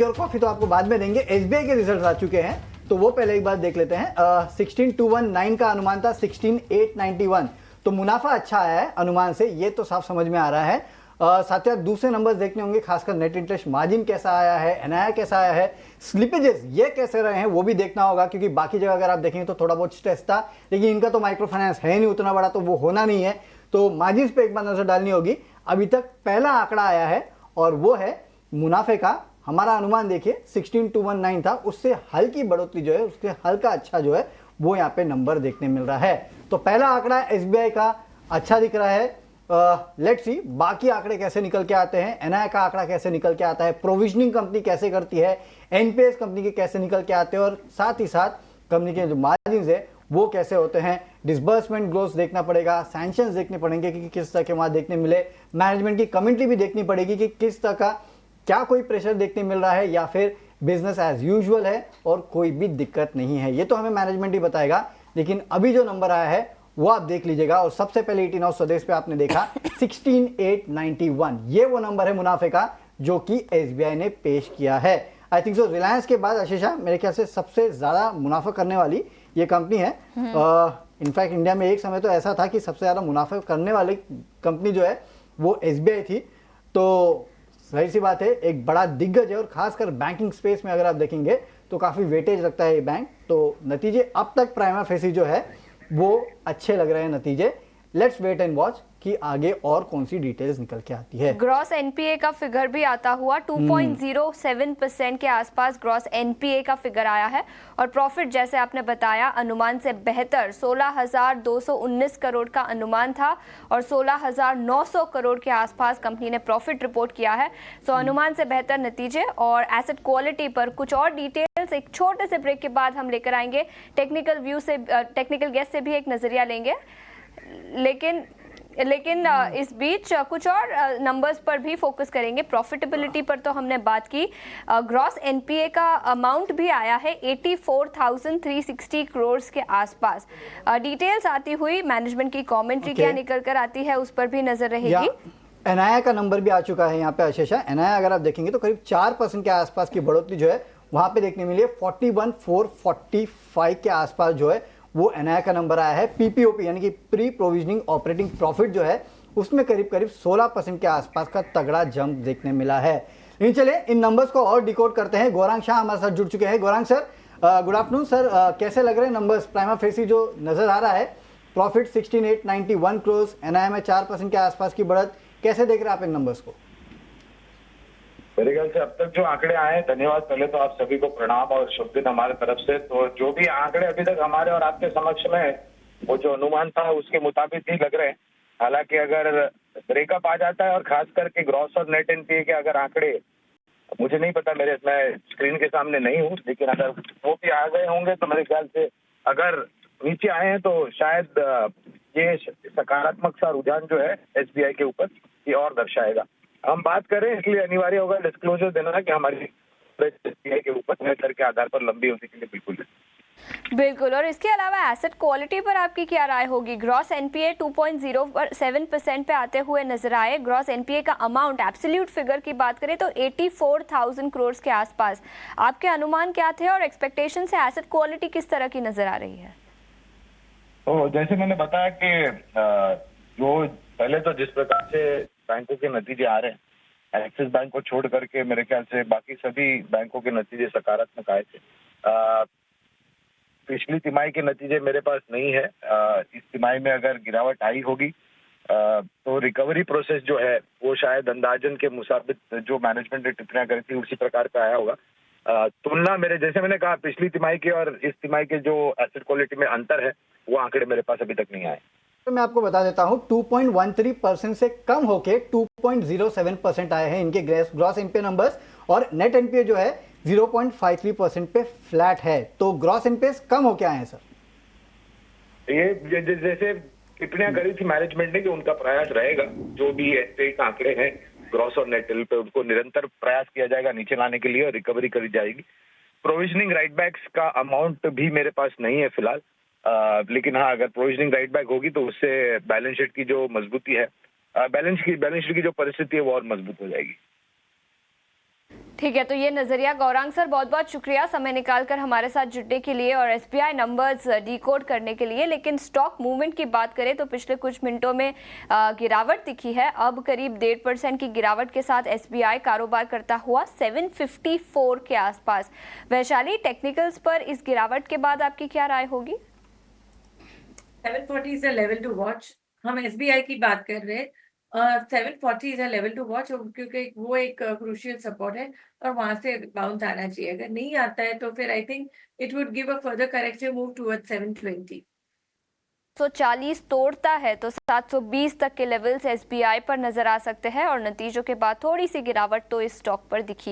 और कॉफी तो आपको बाद में देंगे। एसबीआई के रिजल्ट आ चुके हैं तो वो पहले एक बार देख लेते हैं। 16,219 का अनुमान था, 16,891, तो मुनाफा अच्छा आया है अनुमान से, ये तो साफ समझ में आ रहा है। साथ ही दूसरे नंबर्स देखने होंगे, खासकर नेट इंटरेस्ट मार्जिन कैसा आया है, एनआईआई कैसा आया है, स्लिपेजेस ये कैसे रहे हैं वो भी देखना होगा, क्योंकि बाकी जगह अगर आप देखेंगे तो थोड़ा बहुत स्ट्रेस था, लेकिन इनका तो माइक्रो फाइनेंस है नहीं उतना बड़ा, तो वो होना नहीं है, तो मार्जिन पे एक बार नजर डालनी होगी। अभी तक पहला आंकड़ा आया है और वो है मुनाफे का। हमारा अनुमान देखिए 16,219 था, उससे हल्की बढ़ोतरी जो है, उससे हल्का अच्छा जो है वो यहाँ पे नंबर देखने मिल रहा है। तो पहला आंकड़ा एसबीआई का अच्छा दिख रहा है। लेट्स सी बाकी आंकड़े कैसे निकल के आते हैं, एनआईआई का आंकड़ा कैसे निकल के आता है, प्रोविजनिंग कंपनी कैसे करती है, एनपीएस कंपनी के कैसे निकल के आते हैं, और साथ ही साथ कंपनी के जो मार्जिन है वो कैसे होते हैं। डिसबर्समेंट ग्रोथ देखना पड़ेगा, सैंक्शंस देखने पड़ेंगे कि किस तरह के वहां देखने मिले, मैनेजमेंट की कमेंट्री भी देखनी पड़ेगी कि किस तरह का क्या कोई प्रेशर देखने मिल रहा है या फिर बिजनेस एज यूजुअल है और कोई भी दिक्कत नहीं है, ये तो हमें मैनेजमेंट ही बताएगा। लेकिन अभी जो नंबर आया है वो आप देख लीजिएगा, और सबसे पहले 18 हाउस स्वदेश पे आपने देखा 16,891, ये वो नंबर है मुनाफे का जो कि एसबीआई ने पेश किया है। आई थिंक सो रिलायंस के बाद आशीषा मेरे ख्याल से सबसे ज्यादा मुनाफा करने वाली ये कंपनी है। इनफैक्ट इंडिया में एक समय तो ऐसा था कि सबसे ज्यादा मुनाफा करने वाली कंपनी जो है वो एसबीआई थी। तो जाहिर सी बात है एक बड़ा दिग्गज है, और खासकर बैंकिंग स्पेस में अगर आप देखेंगे तो काफी वेटेज रखता है ये बैंक। तो नतीजे अब तक प्राइमा फेसी जो है वो अच्छे लग रहे हैं नतीजे। लेट्स वेट एंड वॉच कि आगे और कौन सी डिटेल्स निकल के आती है। ग्रॉस एनपीए का फिगर भी आता हुआ 2.07% के आसपास ग्रॉस एनपीए का फिगर आया है, और प्रॉफिट जैसे आपने बताया अनुमान से बेहतर 16,219 करोड़ का अनुमान था और 16,900 करोड़ के आसपास कंपनी ने प्रॉफिट रिपोर्ट किया है। सो अनुमान से बेहतर नतीजे और एसेट क्वालिटी पर कुछ और डिटेल्स एक छोटे से ब्रेक के बाद हम लेकर आएंगे। टेक्निकल व्यू से, टेक्निकल गेस्ट से भी एक नजरिया लेंगे, लेकिन इस बीच कुछ और नंबर्स पर भी फोकस करेंगे। प्रॉफिटेबिलिटी पर तो हमने बात की, ग्रॉस एनपीए का अमाउंट भी आया है 84,360 करोड़ के आसपास। डिटेल्स आती हुई मैनेजमेंट की कमेंट्री क्या निकल कर आती है उस पर भी नजर रहेगी। एनआईआई का नंबर भी आ चुका है यहाँ पे आशीषा। एनआईआई अगर आप देखेंगे तो करीब 4% के आसपास की बढ़ोतरी जो है वहां पे देखने मिली है। 41,445 के आसपास जो है वो एनआईआई का नंबर आया है। पीपीओपी यानी कि प्री प्रोविजनिंग ऑपरेटिंग प्रॉफिट जो है उसमें करीब करीब 16% के आसपास का तगड़ा जंप देखने मिला है। लेकिन चलिए इन नंबर्स को और डिकोड करते हैं। गौरांग शाह हमारे साथ जुड़ चुके हैं। Gaurang sir, good afternoon sir. कैसे लग रहे हैं नंबर्स? प्राइमा फेसी जो नजर आ रहा है, प्रॉफिट 16,891 करोड़, एनआईआई में 4% के आसपास की बढ़त, कैसे देख रहे हैं आप इन नंबर्स को? मेरे ख्याल से अब तक जो आंकड़े आए हैं, धन्यवाद पहले तो आप सभी को प्रणाम और शुभ दिन हमारे तरफ से। तो जो भी आंकड़े अभी तक हमारे और आपके समक्ष में है वो जो अनुमान था उसके मुताबिक ही लग रहे हैं। हालांकि अगर ब्रेकअप आ जाता है और खास करके ग्रॉस और नेट एनपीए के अगर आंकड़े, मुझे नहीं पता, मैं स्क्रीन के सामने नहीं हूँ, लेकिन अगर वो भी आ गए होंगे तो मेरे ख्याल से अगर नीचे आए हैं तो शायद ये सकारात्मक सा रुझान जो है एसबीआई के ऊपर ये और दर्शाएगा। हम बात करें इसलिए अनिवार्य होगा डिस्क्लोजर देना कि हमारी एसबीआई के ऊपर दर के आधार पर लंबी अवधि के लिए बिल्कुल। और इसके अलावा एसेट क्वालिटी पर आपकी क्या राय होगी? ग्रॉस एनपीए 2.07% पे आते हुए नजर आए। ग्रॉस एनपीए का अमाउंट एब्सोल्यूट फिगर की बात करें तो 84,000 करोड़ के आसपास। आपके अनुमान क्या थे और एक्सपेक्टेशन से एसेट क्वालिटी किस तरह की नजर आ रही है? तो जैसे मैंने बताया कि जो पहले तो जिस प्रकार से बैंकों के नतीजे आ रहे हैं, एक्सिस बैंक को छोड़ करके मेरे ख्याल से बाकी सभी बैंकों के नतीजे सकारात्मक आए थे। पिछली तिमाही के नतीजे मेरे पास नहीं है। इस तिमाही में अगर गिरावट आई होगी तो रिकवरी प्रोसेस जो है वो शायद अंदाजन के मुताबिक जो मैनेजमेंट ने टिप्पणियां करी थी उसी प्रकार का आया होगा। तुलना मेरे, जैसे मैंने कहा, पिछली तिमाही के और इस तिमाही के जो एसेट क्वालिटी में अंतर है वो आंकड़े मेरे पास अभी तक नहीं आए। तो मैं आपको बता देता हूं 2.13% से कम होके 2.07% आए हैं इनके ग्रॉस एनपीए नंबर्स, और नेट एनपीए जो है 0.53% पे फ्लैट है। तो ग्रॉस एनपीए कम होके आए हैं सर। ये जैसे टिप्पणियां करी थी मैनेजमेंट ने कि उनका प्रयास रहेगा जो भी एनपीए के आंकड़े हैं ग्रॉस और नेट पे उनको निरंतर प्रयास किया जाएगा नीचे लाने के लिए और रिकवरी करी जाएगी। प्रोविजनिंग राइट बैक्स का अमाउंट भी मेरे पास नहीं है फिलहाल, लेकिन हाँ अगर प्रोविजनिंग राइट बैक होगी तो उससे बैलेंस शीट की जो मजबूती है, बैलेंस शीट की जो परिस्थिति है वो और मजबूत हो जाएगी। ठीक है, तो ये नजरिया। गौरांग सर, बहुत बहुत शुक्रिया समय निकालकर हमारे साथ जुड़ने के लिए और एसबीआई नंबर्स डिकोड करने के लिए। लेकिन स्टॉक मूवमेंट की बात करें तो पिछले कुछ मिनटों में गिरावट दिखी है। अब करीब 1.5% की गिरावट के साथ एसबीआई कारोबार करता हुआ 754 के आसपास। वैशाली, टेक्निकल्स पर इस गिरावट के बाद आपकी क्या राय होगी? 740 is a level to watch। हम एसबीआई की बात कर रहे हैं। 740 is a level to watch क्योंकि वो एक क्रूशियल सपोर्ट है और वहां से बाउंस आना चाहिए। अगर नहीं आता है तो फिर I think it would give a further corrective move towards 720। 740 तोड़ता है तो 720 तक के लेवल्स एसबीआई पर नजर आ सकते हैं और नतीजों के बाद थोड़ी सी गिरावट तो इस स्टॉक पर दिखी।